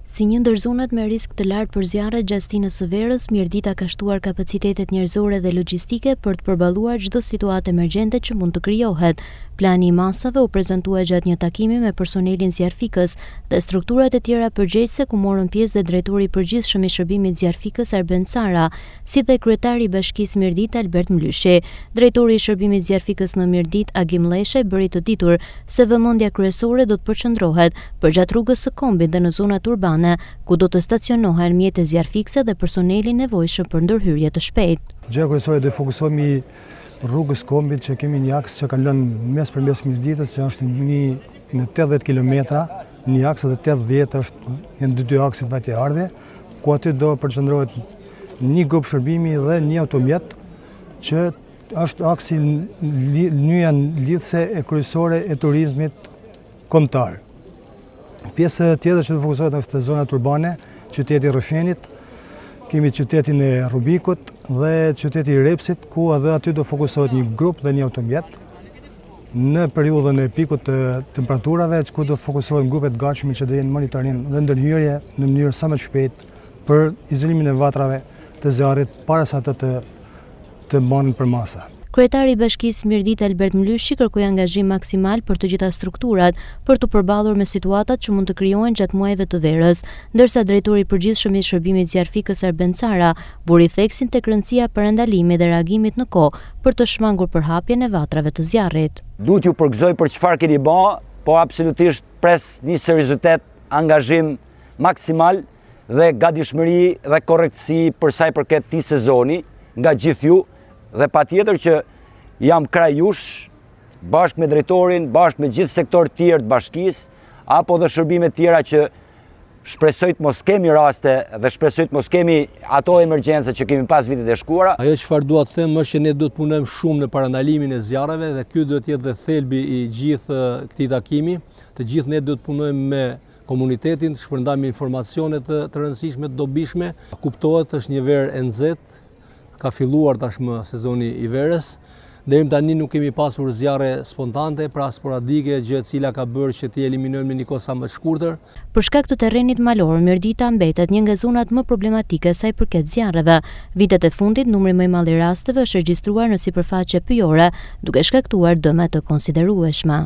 Si një ndër zonat me risk të lartë për zjarre gjatë stinës së verës, Mirdita ka shtuar kapacitetet njerëzore dhe logjistike për të përballuar çdo situatë emergjente që mund të krijohet. Plani i masave u prezantua gjatë një takimi me personelin zjarfikës dhe strukturat e tjera përgjegjëse ku morën pjesë dhe drejtori i përgjithshëm i shërbimit zjarfikës Arben Cara, si dhe kryetari i Bashkisë Mirdita Albert Mlyshi. Drejtori i shërbimit zjarfikës në Mirdit Agim Lleshe bëri të ditur se vëmendja kryesore do të përqendrohet përgjatë rrugës së Kombit dhe në zonat urbane, ku do të stacionohen mjete zjarfikse dhe personeli nevojshëm për ndërhyrje të shpejtë. Gjëja kryesore do të fokusohemi rrugës Kombit, që kemi një aks që ka lënë mes përmes Mirditës, që është në 80 km, një aks dhe 80 është në dy aksit vajtje ardhje, ku aty do përqendrohet një grup shërbimi dhe një automjet, që është aksi nyja lidhëse e kryesore e turizmit kombëtar. Pjesë tjetër që do fokusohet është zonat urbane, qyteti Rrëshenit, kemi qytetin e Rubikut dhe qyteti i Repsit, ku edhe aty do fokusohet një grup dhe një automjet në periudhën e pikut të temperaturave, ku do fokusohen grupet gatshme që do jenë monitorim dhe ndërhyrje në mënyrë sa më të shpejtë për izolimin e vatrave të zjarrit para sa të mbahen për masa. Kryetari i Bashkisë Mirdita Albert Mlyshi kërkoi angazhim maksimal për të gjitha strukturat për të përballur me situatat që mund të krijohen gjatë muajve të verës, ndërsa drejtori i përgjithshëm i shërbimit zjarfikës Arben Cara buri theksin tek rëndësia parandalimit dhe reagimit në kohë për të shmangur përhapjen e vatrave të zjarrit. Duhet ju përgëzoj për çfarë keni bërë, po absolutisht pres një seriozitet, angazhim maksimal dhe gatishmëri dhe korrektësi për sa i përket këtij sezoni nga gjithë ju. Dhe patjetër që jam kraj jush, bashkë me drejtorin, bashkë me gjithë sektor tjerë të bashkisë, apo dhe shërbime tjera që shpresoj të mos kemi raste dhe shpresoj të mos kemi ato emergjenca që kemi pas vitet e shkuara. Ajo çfarë dua të them është që ne do të punojmë shumë në parandalimin e zjarreve dhe ky do të jetë dhe thelbi i gjithë këtij takimi. Të gjithë ne do të punojmë me komunitetin, të shpërndajmë informacione të rëndësishme, të dobishme. Kuptohet, është një verë e nxehtë. Ka filluar tashmë sezoni i verës. Deri tani nuk kemi pasur zjarre spontane, pra sporadike, gjë e cila ka bërë që t'i eliminojmë në një kohë sa më të shkurtër. Për shkak të terrenit malor, Mirdita mbetet një nga zonat më problematike sa i përket zjarreve. Vitet e fundit, numri më i madh i rasteve është regjistruar në sipërfaqe pyjore, duke shkaktuar dëme të konsiderueshme.